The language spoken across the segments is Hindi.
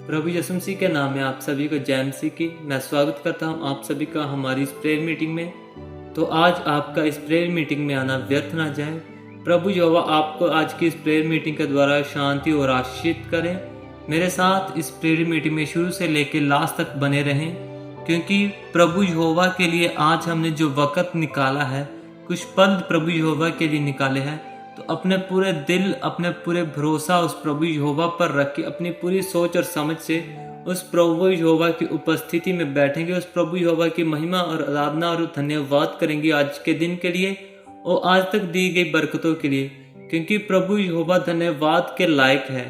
प्रभु यीशु मसीह के नाम में आप सभी को जय मसीह की मैं स्वागत करता हूं आप सभी का हमारी इस प्रेयर मीटिंग में। तो आज आपका इस प्रेयर मीटिंग में आना व्यर्थ ना जाए। प्रभु यहोवा आपको आज की इस प्रेयर मीटिंग के द्वारा शांति और आशीषित करें। मेरे साथ इस प्रेयर मीटिंग में शुरू से लेकर लास्ट तक बने रहें, क्योंकि प्रभु यहोवा के लिए आज हमने जो वक़्त निकाला है, कुछ पल प्रभु यहोवा के लिए निकाले हैं, तो अपने पूरे दिल, अपने पूरे भरोसा उस प्रभु यहोवा पर रख के अपनी पूरी सोच और समझ से उस प्रभु यहोवा की उपस्थिति में बैठेंगे, उस प्रभु यहोवा की महिमा और आराधना और धन्यवाद करेंगे आज के दिन के लिए और आज तक दी गई बरकतों के लिए, क्योंकि प्रभु यहोवा धन्यवाद के लायक है।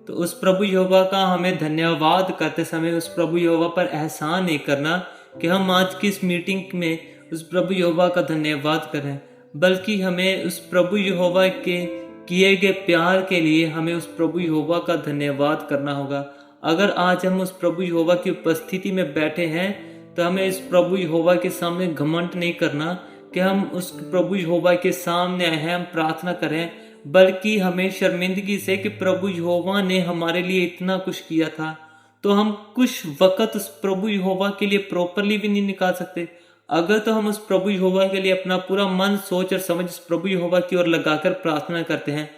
तो उस प्रभु यहोवा का हमें धन्यवाद करते समय उस प्रभु यहोवा पर एहसान नहीं करना कि हम आज की इस मीटिंग में उस प्रभु यहोवा का धन्यवाद करें, बल्कि हमें उस प्रभु यहोवा के किए गए प्यार के लिए हमें उस प्रभु यहोवा का धन्यवाद करना होगा। अगर आज हम उस प्रभु यहोवा की उपस्थिति में बैठे हैं तो हमें इस प्रभु यहोवा के सामने घमंड नहीं करना कि हम उस प्रभु यहोवा के सामने आए हैं, हम प्रार्थना करें, बल्कि हमें शर्मिंदगी से कि प्रभु यहोवा ने हमारे लिए इतना कुछ किया था, तो हम कुछ वक़्त उस प्रभु यहोवा के लिए प्रॉपरली भी नहीं निकाल सकते। अगर तो हम उस प्रभु यहोवा के लिए अपना पूरा मन, सोच और समझ उस प्रभु यहोवा की ओर लगाकर प्रार्थना करते हैं,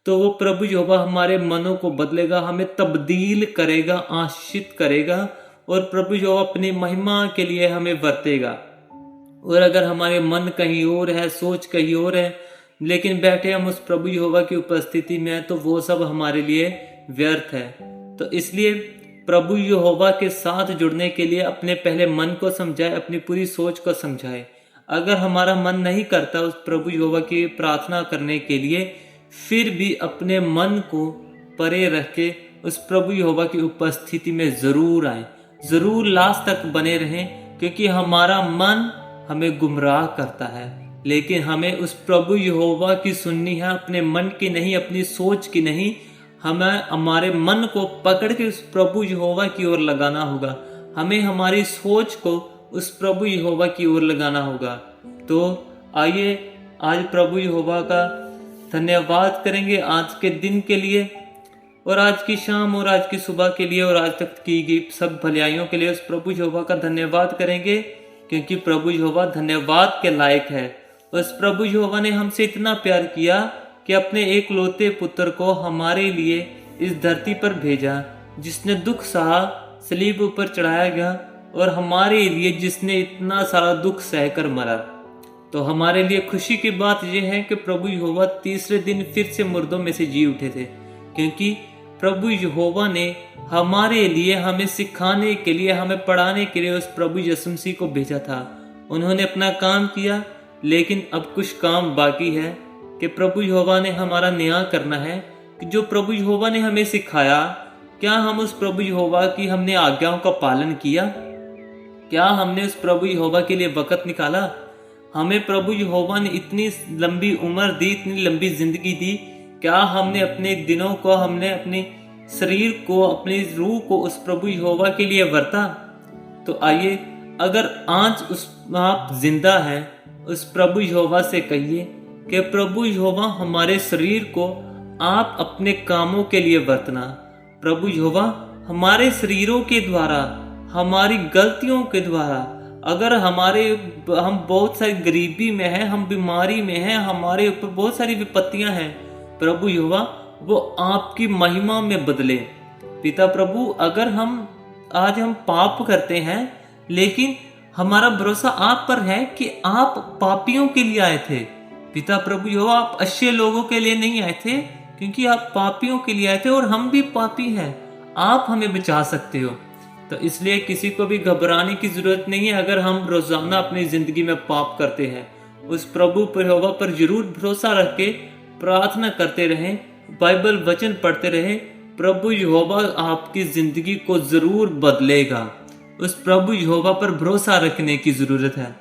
तो वो प्रभु यहोवा हमारे मनों को बदलेगा, हमें तब्दील करेगा, आशीषित करेगा और प्रभु यहोवा अपनी महिमा के लिए हमें वर्तेगा। और अगर हमारे मन कहीं और है, सोच कहीं और है, लेकिन बैठे हम उस प्रभु यहोवा की उपस्थिति में, तो वो सब हमारे लिए व्यर्थ है। तो इसलिए प्रभु यहोवा के साथ जुड़ने के लिए अपने पहले मन को समझाए, अपनी पूरी सोच को समझाए। अगर हमारा मन नहीं करता उस प्रभु यहोवा की प्रार्थना करने के लिए, फिर भी अपने मन को परे रख के उस प्रभु यहोवा की उपस्थिति में ज़रूर आए, ज़रूर लास्ट तक बने रहें, क्योंकि हमारा मन हमें गुमराह करता है, लेकिन हमें उस प्रभु यहोवा की सुननी है, अपने मन की नहीं, अपनी सोच की नहीं। हमें हमारे मन को पकड़ के उस प्रभु यहोवा की ओर लगाना होगा, हमें हमारी सोच को उस प्रभु यहोवा की ओर लगाना होगा। तो आइए आज प्रभु यहोवा का धन्यवाद करेंगे आज के दिन के लिए और आज की शाम और आज की सुबह के लिए और आज तक की गई सब भलाइयों के लिए उस प्रभु यहोवा का धन्यवाद करेंगे, क्योंकि प्रभु यहोवा धन्यवाद के लायक है। उस प्रभु यहोवा ने हमसे इतना प्यार किया कि अपने एक लौते पुत्र को हमारे लिए इस धरती पर भेजा, जिसने दुख सहा, सलीब ऊपर चढ़ाया गया और हमारे लिए जिसने इतना सारा दुख सहकर मरा। तो हमारे लिए खुशी की बात यह है कि प्रभु यहोवा तीसरे दिन फिर से मुर्दों में से जी उठे थे, क्योंकि प्रभु यहोवा ने हमारे लिए, हमें सिखाने के लिए, हमें पढ़ाने के लिए उस प्रभु यीशु मसीह को भेजा था। उन्होंने अपना काम किया, लेकिन अब कुछ काम बाकी है कि प्रभु यहोवा ने हमारा न्याय करना है कि जो प्रभु यहोवा ने हमें सिखाया, क्या हम उस प्रभु यहोवा की हमने आज्ञाओं का पालन किया? क्या हमने उस प्रभु यहोवा के लिए वक़्त निकाला? हमें प्रभु यहोवा ने इतनी लंबी उम्र दी, इतनी लंबी जिंदगी दी, क्या हमने अपने दिनों को, हमने अपने शरीर को, अपनी रूह को उस प्रभु यहोवा के लिए वर्ता? तो आइए, अगर आज उस आप जिंदा हैं, उस प्रभु यहोवा से कहिए कि प्रभु यहोवा हमारे शरीर को आप अपने कामों के लिए वर्तना। प्रभु यहोवा हमारे शरीरों के द्वारा, हमारी गलतियों के द्वारा, अगर हम बहुत सारी गरीबी में हैं, हम बीमारी में हैं, हमारे ऊपर बहुत सारी विपत्तियां हैं, प्रभु यहोवा वो आपकी महिमा में बदले। पिता प्रभु, अगर आज हम पाप करते हैं, लेकिन हमारा भरोसा आप पर है कि आप पापियों के लिए आए थे। पिता प्रभु यहोवा, आप अच्छे लोगों के लिए नहीं आए थे, क्योंकि आप पापियों के लिए आए थे और हम भी पापी हैं। आप हमें बचा सकते हो। तो इसलिए किसी को भी घबराने की जरूरत नहीं है। अगर हम रोजाना अपनी जिंदगी में पाप करते हैं, उस प्रभु यहोवा पर जरूर भरोसा रख के प्रार्थना करते रहें, बाइबल वचन पढ़ते रहें, प्रभु यहोवा आपकी जिंदगी को जरूर बदलेगा। उस प्रभु यहोवा पर भरोसा रखने की जरूरत है।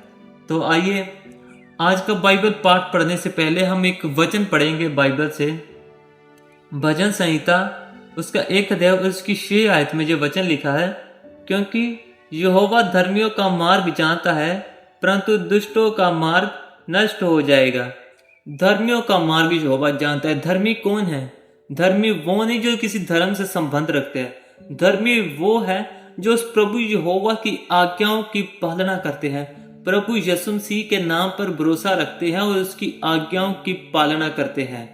तो आइए, आज का बाइबल पाठ पढ़ने से पहले हम एक वचन पढ़ेंगे बाइबल से। भजन संहिता उसका 1 अध्याय उसकी 6 आयत में जो वचन लिखा है, क्योंकि यहोवा धर्मियों का मार्ग जानता है, परंतु दुष्टों का मार्ग नष्ट हो जाएगा। धर्मियों का मार्ग यहोवा जानता है। धर्मी कौन है? धर्मी वो नहीं जो किसी धर्म से संबंध रखते हैं। धर्मी वो है जो उस प्रभु यहोवा की आज्ञाओं की पालना करते हैं, प्रभु यीशु मसीह के नाम पर भरोसा रखते हैं और उसकी आज्ञाओं की पालना करते हैं।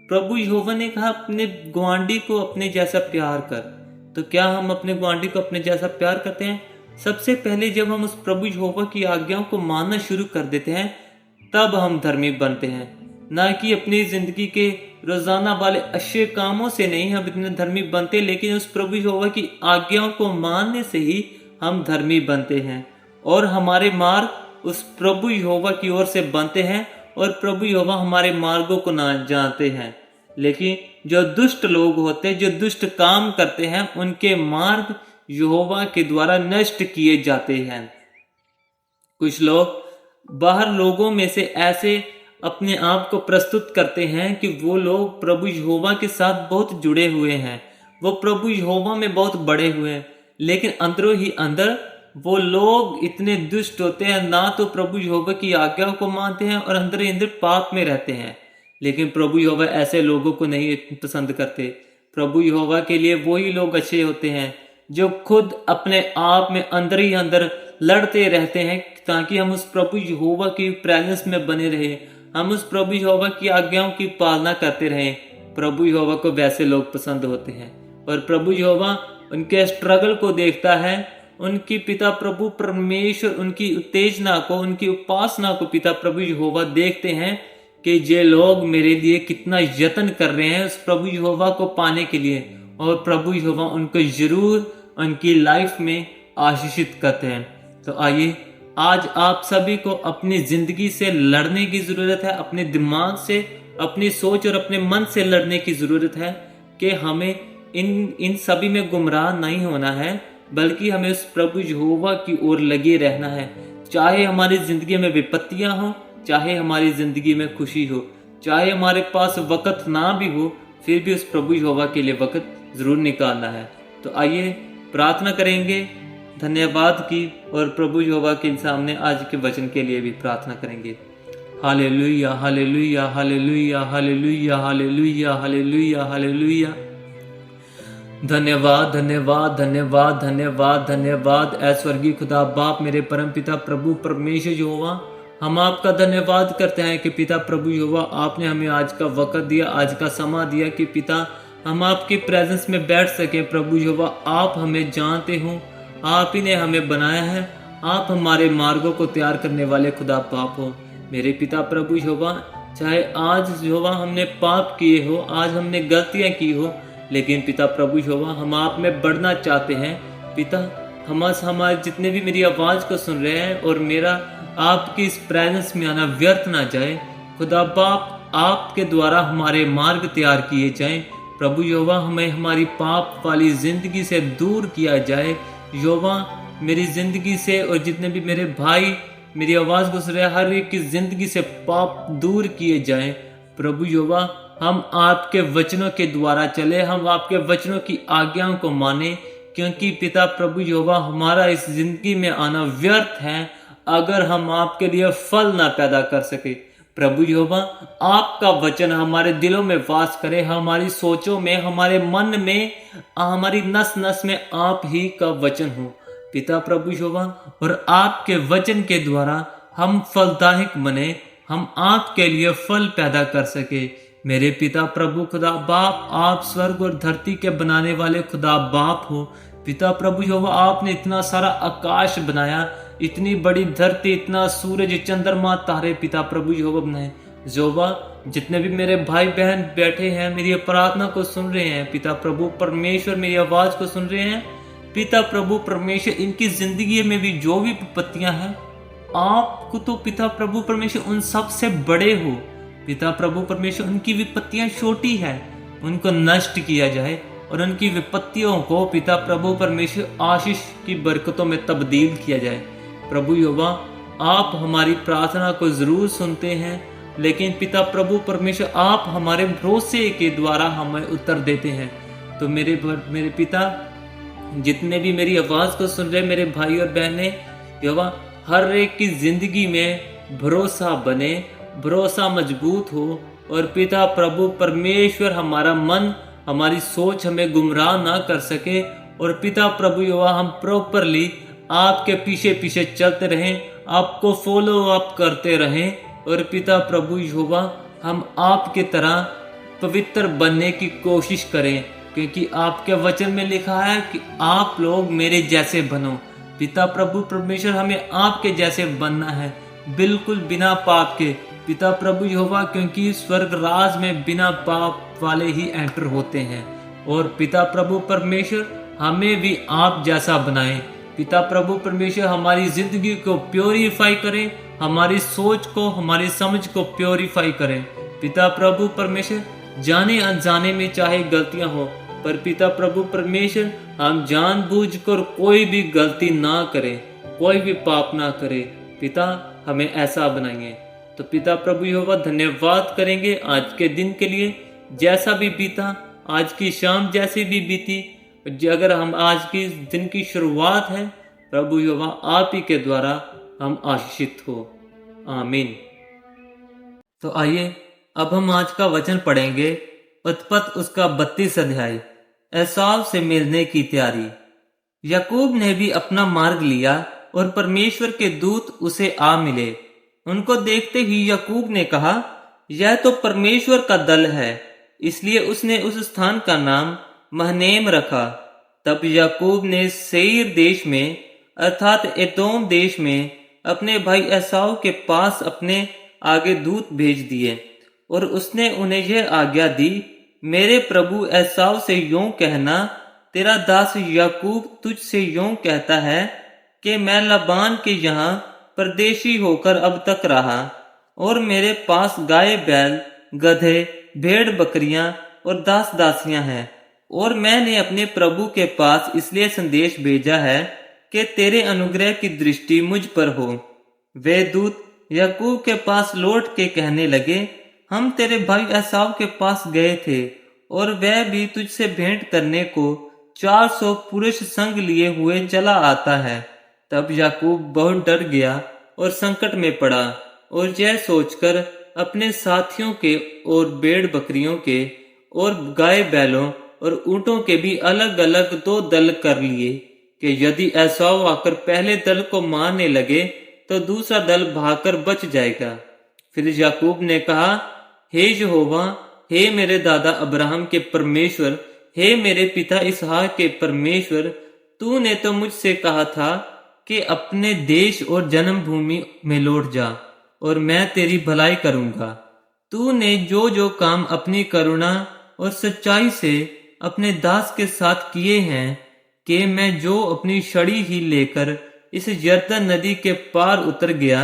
प्रभु यहोवा ने कहा अपने गुआंढी को अपने जैसा प्यार कर। तो क्या हम अपने गुआंढी को अपने जैसा प्यार करते हैं? सबसे पहले जब हम उस प्रभु यहोवा की आज्ञाओं को मानना शुरू कर देते हैं तब हम धर्मी बनते हैं, ना कि अपनी जिंदगी के रोजाना वाले अच्छे कामों से नहीं हम इतने धर्मी बनते, लेकिन उस प्रभु यहोवा की आज्ञाओं को मानने से ही हम धर्मी बनते हैं और हमारे मार्ग उस प्रभु यहोवा की ओर से बनते हैं और प्रभु यहोवा हमारे मार्गों को ना जानते हैं। लेकिन जो दुष्ट लोग होते हैं, जो दुष्ट काम करते हैं, उनके मार्ग यहोवा के द्वारा नष्ट किए जाते हैं। कुछ लोग बाहर लोगों में से ऐसे अपने आप को प्रस्तुत करते हैं कि वो लोग प्रभु यहोवा के साथ बहुत जुड़े हुए हैं, वो प्रभु यहोवा में बहुत बड़े हुए हैं, लेकिन अंदरों ही अंदर वो लोग इतने दुष्ट होते हैं, ना तो प्रभु यहोवा की आज्ञा को मानते हैं और अंदर ही अंदर पाप में रहते हैं। लेकिन प्रभु यहोवा ऐसे लोगों को नहीं पसंद करते। प्रभु यहोवा के लिए वही लोग अच्छे होते हैं जो खुद अपने आप में अंदर ही अंदर लड़ते रहते हैं ताकि हम उस प्रभु यहोवा की प्रेजेंस में बने रहे, हम उस प्रभु यहोवा की आज्ञाओं की पालना करते रहें। प्रभु यहोवा को वैसे लोग पसंद होते हैं और प्रभु यहोवा उनके स्ट्रगल को देखता है। उनकी पिता प्रभु परमेश्वर उनकी उत्तेजना को, उनकी उपासना को पिता प्रभु यहोवा देखते हैं कि ये लोग मेरे लिए कितना यत्न कर रहे हैं उस प्रभु यहोवा को पाने के लिए, और प्रभु यहोवा उनको जरूर उनकी लाइफ में आशीषित करते हैं। तो आइए आज आप सभी को अपनी जिंदगी से लड़ने की जरूरत है, अपने दिमाग से, अपनी सोच और अपने मन से लड़ने की जरूरत है कि हमें इन सभी में गुमराह नहीं होना है, बल्कि हमें उस प्रभु यहोवा की ओर लगे रहना है। चाहे हमारी जिंदगी में विपत्तियां हो, चाहे हमारी जिंदगी में खुशी हो, चाहे हमारे पास वक्त ना भी हो, फिर भी उस प्रभु यहोवा के लिए वक्त जरूर निकालना है। तो आइए प्रार्थना करेंगे धन्यवाद की और प्रभु यहोवा के सामने आज के वचन के लिए भी प्रार्थना करेंगे। Hallelujah hallelujah hallelujah hallelujah hallelujah hallelujah hallelujah. धन्यवाद धन्यवाद धन्यवाद धन्यवाद धन्यवाद ऐ स्वर्गीय खुदा बाप, मेरे परम पिता प्रभु परमेश्वर यहोवा, हम आपका धन्यवाद करते हैं कि पिता प्रभु यहोवा आपने हमें आज का वक्त दिया, आज का समा दिया कि पिता हम आपकी प्रेजेंस में बैठ सके। प्रभु यहोवा आप हमें जानते हो, आप ही ने हमें बनाया है, आप हमारे मार्गों को तैयार करने वाले खुदा बाप हो। मेरे पिता प्रभु यहोवा, चाहे आज यहोवा हमने पाप किए हो, आज हमने गलतियां की हो, लेकिन पिता प्रभु यहोवा हम आप में बढ़ना चाहते हैं। पिता हमारे जितने भी मेरी आवाज़ को सुन रहे हैं और मेरा आपकी इस प्रेजेंस में आना व्यर्थ ना जाए। खुदा बाप आपके द्वारा हमारे मार्ग तैयार किए जाएं। प्रभु यहोवा हमें हमारी पाप वाली जिंदगी से दूर किया जाए। यहोवा मेरी जिंदगी से और जितने भी मेरे भाई मेरी आवाज़ को सुन रहे हैं हर एक की जिंदगी से पाप दूर किए जाएं। प्रभु यहोवा हम आपके वचनों के द्वारा चले, हम आपके वचनों की आज्ञाओं को माने, क्योंकि पिता प्रभु यहोवा हमारा इस जिंदगी में आना व्यर्थ है अगर हम आपके लिए फल ना पैदा कर सके। प्रभु यहोवा आपका वचन हमारे दिलों में वास करे, हमारी सोचों में, हमारे मन में, हमारी नस नस में आप ही का वचन हो पिता प्रभु यहोवा, और आपके वचन के द्वारा हम फलदायक बने, हम आपके लिए फल पैदा कर सके। मेरे पिता प्रभु खुदा बाप, आप स्वर्ग और धरती के बनाने वाले खुदा बाप हो। पिता प्रभु यहोवा आपने इतना सारा आकाश बनाया, इतनी बड़ी धरती, इतना सूरज चंद्रमा तारे पिता प्रभु यहोवा बनाए। यहोवा जितने भी मेरे भाई बहन बैठे हैं मेरी प्रार्थना को सुन रहे हैं, पिता प्रभु परमेश्वर मेरी आवाज को सुन रहे हैं, पिता प्रभु परमेश्वर इनकी जिंदगी में भी जो भी विपत्तियां हैं, आपको तो पिता प्रभु परमेश्वर उन सब से बड़े हो। पिता प्रभु परमेश्वर उनकी विपत्तियां छोटी है, उनको नष्ट किया जाए और उनकी विपत्तियों को पिता प्रभु परमेश्वर आशीष की बरकतों में तब्दील किया जाए। प्रभु यहोवा आप हमारी प्रार्थना को जरूर सुनते हैं, लेकिन पिता प्रभु परमेश्वर आप हमारे भरोसे के द्वारा हमें उत्तर देते हैं। तो मेरे पिता जितने भी मेरी आवाज को सुन रहे मेरे भाई और बहनें, यहोवा हर एक की जिंदगी में भरोसा बने, भरोसा मजबूत हो, और पिता प्रभु परमेश्वर हमारा मन, हमारी सोच हमें गुमराह ना कर सके, और पिता प्रभु यहोवा हम प्रॉपरली आपके पीछे पीछे चलते रहें, आपको फॉलो अप करते रहें। और पिता प्रभु यहोवा हम आपकी तरह पवित्र बनने की कोशिश करें, क्योंकि आपके वचन में लिखा है कि आप लोग मेरे जैसे बनो। पिता प्रभु परमेश्वर हमें आपके जैसे बनना है, बिल्कुल बिना पाप के पिता प्रभु यहोवा, क्योंकि स्वर्ग राज में बिना पाप वाले ही एंटर होते हैं। और पिता प्रभु परमेश्वर हमें भी आप जैसा बनाएं। पिता प्रभु परमेश्वर हमारी जिंदगी को प्योरीफाई करें, हमारी सोच को, हमारी समझ को प्योरीफाई करें। पिता प्रभु परमेश्वर जाने अनजाने में चाहे गलतियां हो, पर पिता प्रभु परमेश्वर हम जानबूझकर कोई भी गलती ना करें, कोई भी पाप ना करें। पिता हमें ऐसा बनाइए। तो पिता प्रभु यहोवा धन्यवाद करेंगे आज के दिन के लिए, जैसा भी बीता, आज की शाम जैसी भी बीती, अगर हम आज की दिन की शुरुआत है, प्रभु यहोवा आप ही के द्वारा हम आशीषित हो। आमीन। तो आइए अब हम आज का वचन पढ़ेंगे, उत्पत्ति उसका 32 अध्याय, एसाव से मिलने की तैयारी। याकूब ने भी अपना मार्ग लिया और परमेश्वर के दूत उसे आ मिले। उनको देखते ही याकूब ने कहा, यह तो परमेश्वर का दल है। इसलिए उसने उस स्थान का नाम महनेम रखा। तब याकूब ने सेईर देश में अर्थात एदोम देश में अपने भाई एसाव के पास अपने आगे दूत भेज दिए और उसने उन्हें यह आज्ञा दी, मेरे प्रभु एसाव से यूं कहना, तेरा दास याकूब तुझसे यूं कहता है कि मैं लबान के यहाँ परदेशी होकर अब तक रहा और मेरे पास गाय बैल, गधे, भेड़ बकरियां और दास दासियां हैं। और मैंने अपने प्रभु के पास इसलिए संदेश भेजा है कि तेरे अनुग्रह की दृष्टि मुझ पर हो। वे दूत याकूब के पास लौट के कहने लगे, हम तेरे भाई एसाव के पास गए थे और वह भी तुझसे भेंट करने को 400 पुरुष संग लिए हुए चला आता है। तब याकूब बहुत डर गया और संकट में पड़ा और यह सोचकर अपने साथियों के और भेड़ बकरियों के और गाय बैलों और ऊंटों के भी अलग अलग 2 दल कर लिए कि यदि एसाव आकर पहले दल को मारने लगे तो दूसरा दल भागकर बच जाएगा। फिर याकूब ने कहा, हे यहोवा, हे मेरे दादा अब्राहम के परमेश्वर, हे मेरे पिता इसहाक के परमेश्वर, तूने तो मुझसे कहा था कि अपने देश और जन्मभूमि में लौट जा और मैं तेरी भलाई करूंगा। तूने जो जो काम अपनी करुणा और सच्चाई से अपने दास के साथ किए हैं, कि मैं जो अपनी छड़ी ही लेकर इस यरदन नदी के पार उतर गया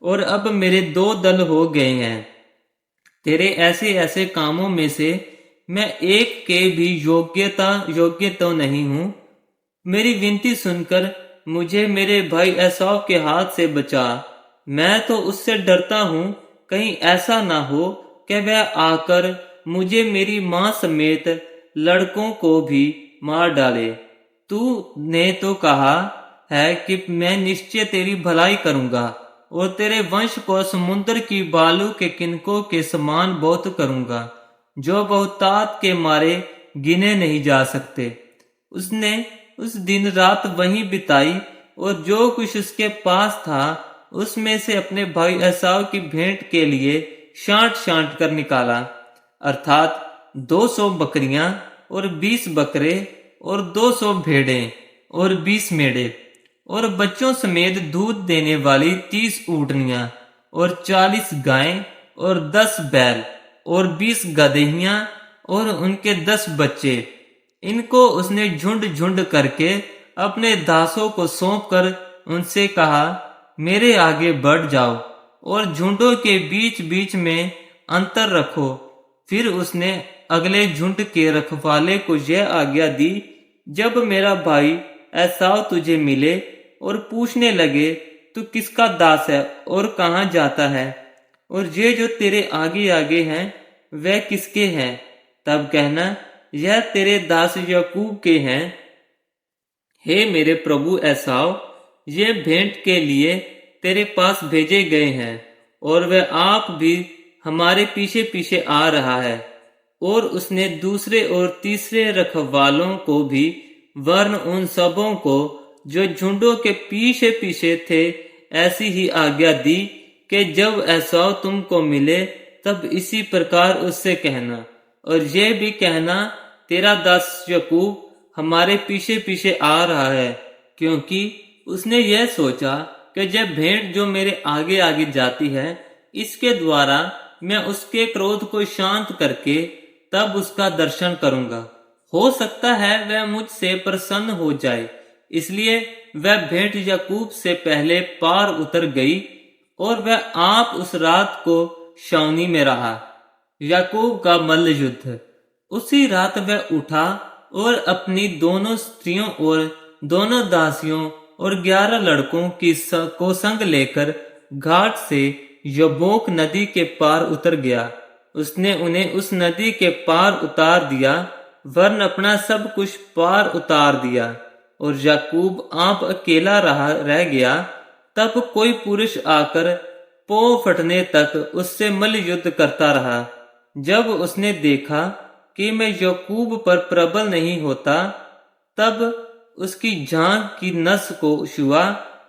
और अब मेरे 2 दल हो गए हैं। तेरे ऐसे ऐसे कामों में से मैं एक के भी योग्य तो नहीं हूँ। मेरी विनती सुनकर मुझे मेरे भाई एसाव के हाथ से बचा। मैं तो उससे डरता हूँ, कहीं ऐसा ना हो कि वह आकर मुझे मेरी माँ समेत लड़कों को भी मार डाले। तू ने तो कहा है कि मैं निश्चय तेरी भलाई करूंगा और तेरे वंश को समुद्र की बालू के किनकों के समान बहुत करूंगा, जो बहुतात के मारे गिने नहीं जा सकते। उसने उस दिन रात वहीं बिताई और जो कुछ उसके पास था उसमें से अपने भाई एसाव की भेंट के लिए छांट छांट कर निकाला, अर्थात 200 बकरियां और 20 बकरे और 200 भेड़ें और 20 मेढ़े और बच्चों समेत दूध देने वाली 30 ऊँटनियां और 40 गायें और 10 बैल और 20 गदहियां और उनके 10 बच्चे। इनको उसने झुंड झुंड करके अपने दासों को सौंपकर उनसे कहा, मेरे आगे बढ़ जाओ और झुंडों के बीच बीच में अंतर रखो। फिर उसने अगले झुंड के रखवाले को यह आज्ञा दी, जब मेरा भाई एसाव तुझे मिले और पूछने लगे तू किसका दास है और कहाँ जाता है, और ये जो तेरे आगे आगे हैं वह किसके हैं, तब कहना यह तेरे दास याकूब के हैं। हे मेरे प्रभु एसाव, ये भेंट के लिए तेरे पास भेजे गए हैं और वह आप भी हमारे पीछे पीछे आ रहा है। और उसने दूसरे और तीसरे रखवालों को भी वरन उन सबों को जो झुंडों के पीछे पीछे थे ऐसी ही आज्ञा दी कि जब एसाव तुमको मिले तब इसी प्रकार उससे कहना, और ये भी कहना तेरा दास याकूब हमारे पीछे पीछे आ रहा है, क्योंकि उसने यह सोचा कि जब भेंट जो मेरे आगे आगे जाती है इसके द्वारा मैं उसके क्रोध को शांत करके तब उसका दर्शन करूंगा, हो सकता है वह मुझसे प्रसन्न हो जाए। इसलिए वह भेंट याकूब से पहले पार उतर गई और वह आप उस रात को छावनी में रहा। याकूब का मल्ल युद्ध। उसी रात वह उठा और अपनी दोनों स्त्रियों और दोनों दासियों और 11 लड़कों को संग लेकर घाट से यब्बोक नदी के पार उतर गया। उसने उन्हें उस नदी के पार उतार दिया, वरन अपना सब कुछ पार उतार दिया, और याकूब आप अकेला रह गया। तब कोई पुरुष आकर पौ फटने तक उससे मल्ल युद्ध करता रहा। जब उसने देखा कि मैं याकूब पर प्रबल नहीं होता, तब उसकी जांघ की नस को छुआ,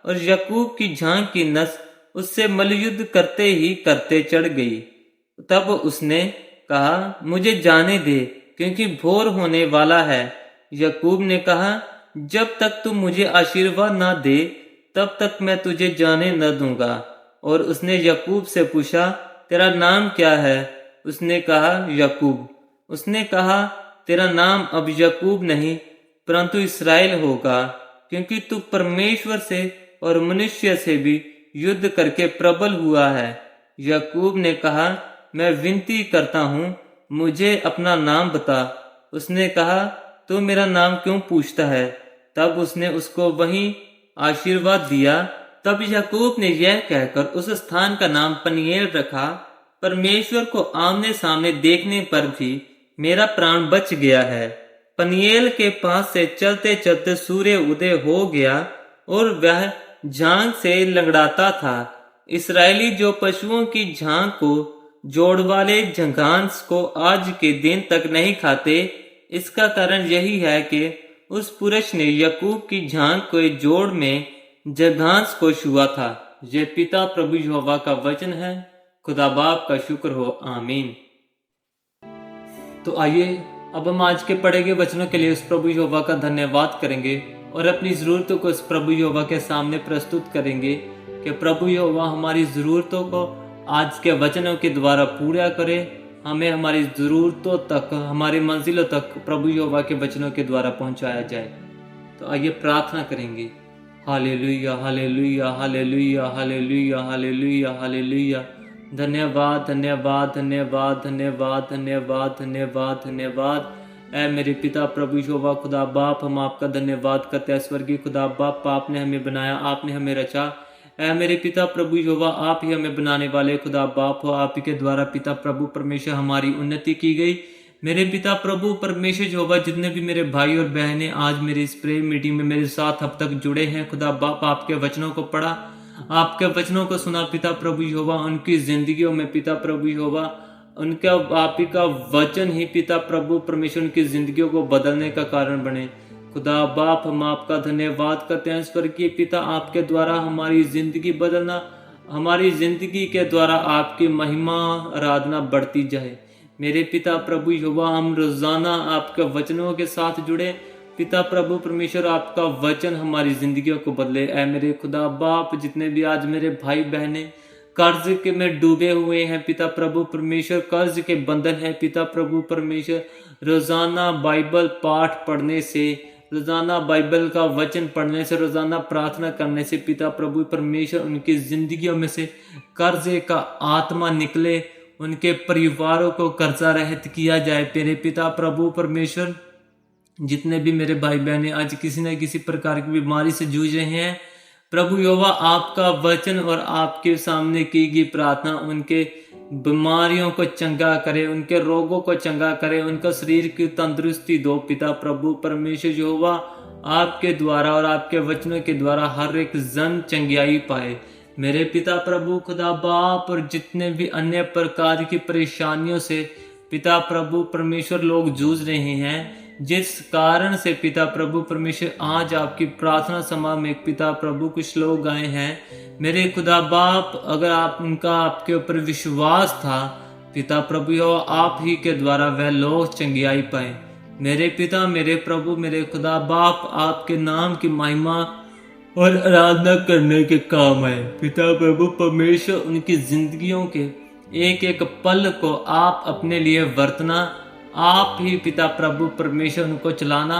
और याकूब की जांघ की नस उससे मल्लयुद्ध करते ही करते चढ़ गई। तब उसने कहा, मुझे जाने दे, क्योंकि भोर होने वाला है। याकूब ने कहा, जब तक तू मुझे आशीर्वाद ना दे तब तक मैं तुझे जाने न दूंगा। और उसने याकूब से पूछा, तेरा नाम क्या है? उसने कहा, याकूब। उसने कहा, तेरा नाम अब याकूब नहीं परंतु इस्राएल होगा, क्योंकि तू परमेश्वर से और मनुष्य से भी युद्ध करके प्रबल हुआ है। याकूब ने कहा, मैं विनती करता हूँ, मुझे अपना नाम बता। उसने कहा, तू मेरा नाम क्यों पूछता है? तब उसने उसको वहीं आशीर्वाद दिया। तब याकूब ने यह कहकर उस स्थान का नाम पनीएल रखा, परमेश्वर को आमने सामने देखने पर भी मेरा प्राण बच गया है। पनीएल के पास से चलते चलते सूर्य उदय हो गया और वह झांग से लंगड़ाता था। इसराइली जो पशुओं की झांग को जोड़ वाले झंघांस को आज के दिन तक नहीं खाते, इसका कारण यही है कि उस पुरुष ने याकूब की झांग के जोड़ में जघांस को छुआ था। ये पिता प्रभु यहोवा का वचन है। खुदा बाप का शुक्र हो, आमीन। तो आइए अब हम आज के पढ़े गए वचनों के लिए उस प्रभु यहोवा का धन्यवाद करेंगे और अपनी जरूरतों को उस प्रभु यहोवा के सामने प्रस्तुत करेंगे कि प्रभु यहोवा हमारी जरूरतों को आज के वचनों के द्वारा पूरा करे। हमें हमारी जरूरतों तक, हमारी मंजिलों तक प्रभु यहोवा के वचनों के द्वारा पहुंचाया जाए। तो आइए प्रार्थना करेंगे। Hallelujah, hallelujah, hallelujah, hallelujah, hallelujah, hallelujah. धन्यवाद, धन्यवाद, धन्यवाद, धन्यवाद, धन्यवाद, धन्यवाद, धन्यवाद। ऐ मेरे पिता प्रभु यहोवा खुदा बाप, हम आपका धन्यवाद करते हैं। स्वर्गीय खुदा बाप, आपने हमें बनाया, आपने हमें रचा। ऐ मेरे पिता प्रभु यहोवा, आप ही हमें बनाने वाले खुदा बाप हो। आप ही के द्वारा पिता प्रभु परमेश्वर हमारी उन्नति की गई। मेरे पिता प्रभु परमेश्वर यहोवा, जितने भी मेरे भाई और बहनें आज मेरी इस प्रेयर मीटिंग में मेरे साथ अब तक जुड़े हैं, खुदा बाप आपके वचनों को पढ़ा, आपके वचनों को सुना पिता प्रभु यहोवा, उनकी जिंदगियों में पिता प्रभु यहोवा, उनका आप ही का वचन ही पिता प्रभु परमेश्वर उनकी जिंदगियों को बदलने का कारण बने। खुदा बाप, हम आपका धन्यवाद करते हैं। स्वर्गीय पिता, आपके द्वारा हमारी जिंदगी बदलना, हमारी जिंदगी के द्वारा आपकी महिमा आराधना बढ़ती जाए। मेरे पिता प्रभु यहोवा, हम रोजाना आपके वचनों के साथ जुड़े। पिता प्रभु परमेश्वर, आपका वचन हमारी जिंदगियों को बदले। ऐ मेरे खुदा बाप, जितने भी आज मेरे भाई बहनें कर्ज के में डूबे हुए हैं पिता प्रभु परमेश्वर, कर्ज के बंधन है पिता प्रभु परमेश्वर, रोजाना बाइबल पाठ पढ़ने से, रोजाना बाइबल का वचन पढ़ने से, रोजाना प्रार्थना करने से पिता प्रभु परमेश्वर उनकी जिंदगियों में से कर्जे का आत्मा निकले, उनके परिवारों को कर्जा रहित किया जाए। मेरे पिता प्रभु परमेश्वर, जितने भी मेरे भाई बहनें आज किसी न किसी प्रकार की बीमारी से जूझ रहे हैं, प्रभु यहोवा आपका वचन और आपके सामने की गई प्रार्थना उनके बीमारियों को चंगा करे, उनके रोगों को चंगा करे, उनका शरीर की तंदुरुस्ती दो पिता प्रभु परमेश्वर यहोवा। आपके द्वारा और आपके वचनों के द्वारा हर एक जन चंगाई पाए। मेरे पिता प्रभु खुदा बाप, और जितने भी अन्य प्रकार की परेशानियों से पिता प्रभु परमेश्वर लोग जूझ रहे हैं, जिस कारण से पिता प्रभु परमेश्वर आज आपकी प्रार्थना सभा में पिता प्रभु कुछ लोग आए हैं, मेरे खुदा बाप, अगर आप उनका आपके ऊपर विश्वास था पिता प्रभु यहोवा, आप ही के द्वारा वह लोग चंगियाई पाए। मेरे पिता, मेरे प्रभु, मेरे खुदा बाप, आपके नाम की महिमा और आराधना करने के काम आए। पिता प्रभु परमेश्वर, उनकी जिंदगियों के एक एक पल को आप अपने लिए वर्तना, आप ही पिता प्रभु परमेश्वर उनको चलाना,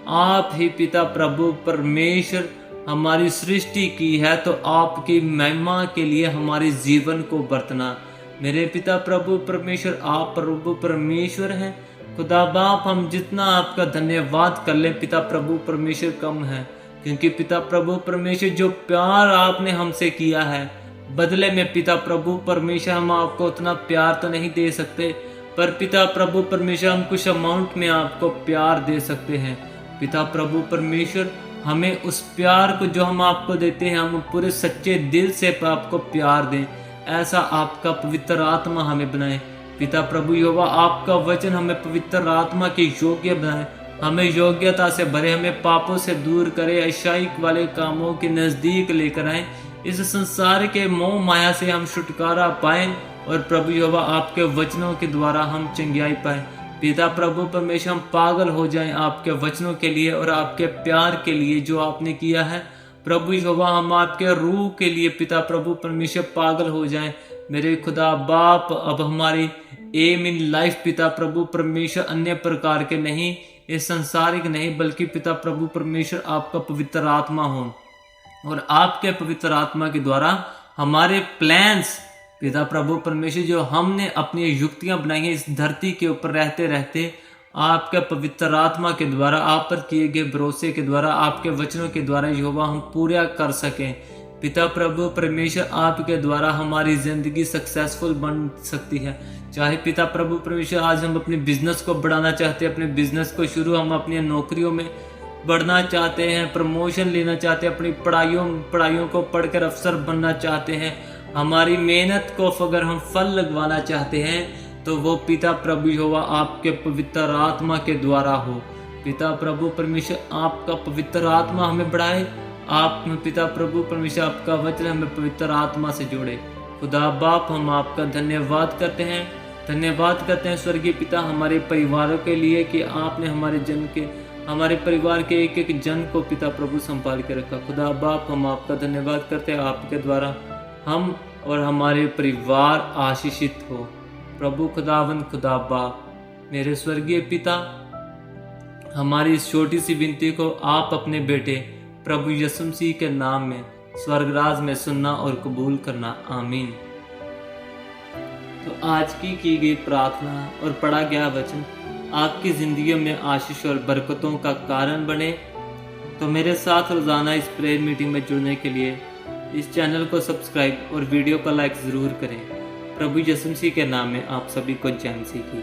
आप ही पिता प्रभु परमेश्वर हमारी सृष्टि की है तो आपकी महिमा के लिए हमारे जीवन को बरतना। मेरे पिता प्रभु परमेश्वर, आप प्रभु परमेश्वर हैं। खुदा बाप, हम जितना आपका धन्यवाद कर ले पिता प्रभु परमेश्वर कम है, क्योंकि पिता प्रभु परमेश्वर जो प्यार आपने हमसे किया है, बदले में पिता प्रभु परमेश्वर हम आपको उतना प्यार तो नहीं दे सकते, पर पिता प्रभु परमेश्वर हम कुछ अमाउंट में आपको प्यार दे सकते हैं। पिता प्रभु परमेश्वर, हमें उस प्यार को जो हम आपको देते हैं, हम पूरे सच्चे दिल से आपको प्यार दें, ऐसा आपका पवित्र आत्मा हमें बनाए। पिता प्रभु यहोवा, आपका वचन हमें पवित्र आत्मा के योग्य बनाए, हमें योग्यता से भरे, हमें पापों से दूर करे, अच्छाई वाले कामों के नजदीक लेकर आए, इस संसार के मोह माया से हम छुटकारा पाएं और प्रभु यहोवा आपके वचनों के द्वारा हम चंगियाई पाए। पिता प्रभु परमेश्वर, हम पागल हो जाएं आपके वचनों के लिए और आपके प्यार के लिए जो आपने किया है। प्रभु यहोवा, हम आपके रूह के लिए पिता प्रभु परमेश्वर पागल हो जाएं। मेरे खुदा बाप, अब हमारी एम इन लाइफ पिता प्रभु परमेश्वर अन्य प्रकार के नहीं, इस संसारिक नहीं, बल्कि पिता प्रभु परमेश्वर आपका पवित्र आत्मा हो और आपके पवित्र आत्मा के द्वारा हमारे प्लान्स पिता प्रभु परमेश्वर जो हमने अपनी युक्तियां बनाई हैं इस धरती के ऊपर रहते रहते, आपके पवित्र आत्मा के द्वारा, आप पर किए गए भरोसे के द्वारा, आपके वचनों के द्वारा यहोवा हम पूरा कर सकें। पिता प्रभु परमेश्वर, आपके द्वारा हमारी जिंदगी सक्सेसफुल बन सकती है। चाहे पिता प्रभु परमेश्वर आज हम अपने बिजनेस को बढ़ाना चाहते हैं, अपने बिजनेस को शुरू, हम अपनी नौकरियों में बढ़ना चाहते हैं, प्रमोशन लेना चाहते हैं, अपनी पढ़ाइयों को पढ़कर अफसर बनना चाहते हैं, हमारी मेहनत को अगर हम फल लगवाना चाहते हैं, तो वो पिता प्रभु यहोवा आपके पवित्र आत्मा के द्वारा हो। पिता प्रभु परमेश्वर, आपका पवित्र आत्मा हमें बढ़ाए, आप पिता प्रभु परमेश्वर आपका वचन हमें पवित्र आत्मा से जोड़े। खुदा बाप, हम आपका धन्यवाद करते हैं स्वर्गीय पिता, हमारे परिवारों के लिए कि आपने हमारे परिवार के एक एक जन को पिता प्रभु संभाल के रखा। खुदा बाप, हम आपका धन्यवाद करते हैं, आपके द्वारा हम और हमारे परिवार आशीषित हो। प्रभु खुदावन खुदा बाप, मेरे स्वर्गीय पिता, हमारी इस छोटी सी विनती को आप अपने बेटे प्रभु यीशु मसीह के नाम में स्वर्गराज में सुनना और कबूल करना। आमीन। तो आज की गई प्रार्थना और पढ़ा गया वचन आपकी जिंदगी में आशीष और बरकतों का कारण बने। तो मेरे साथ रोजाना इस प्रेयर मीटिंग में जुड़ने के लिए इस चैनल को सब्सक्राइब और वीडियो को लाइक जरूर करें। प्रभु यीशु मसीह के नाम में आप सभी को जय मसीह की।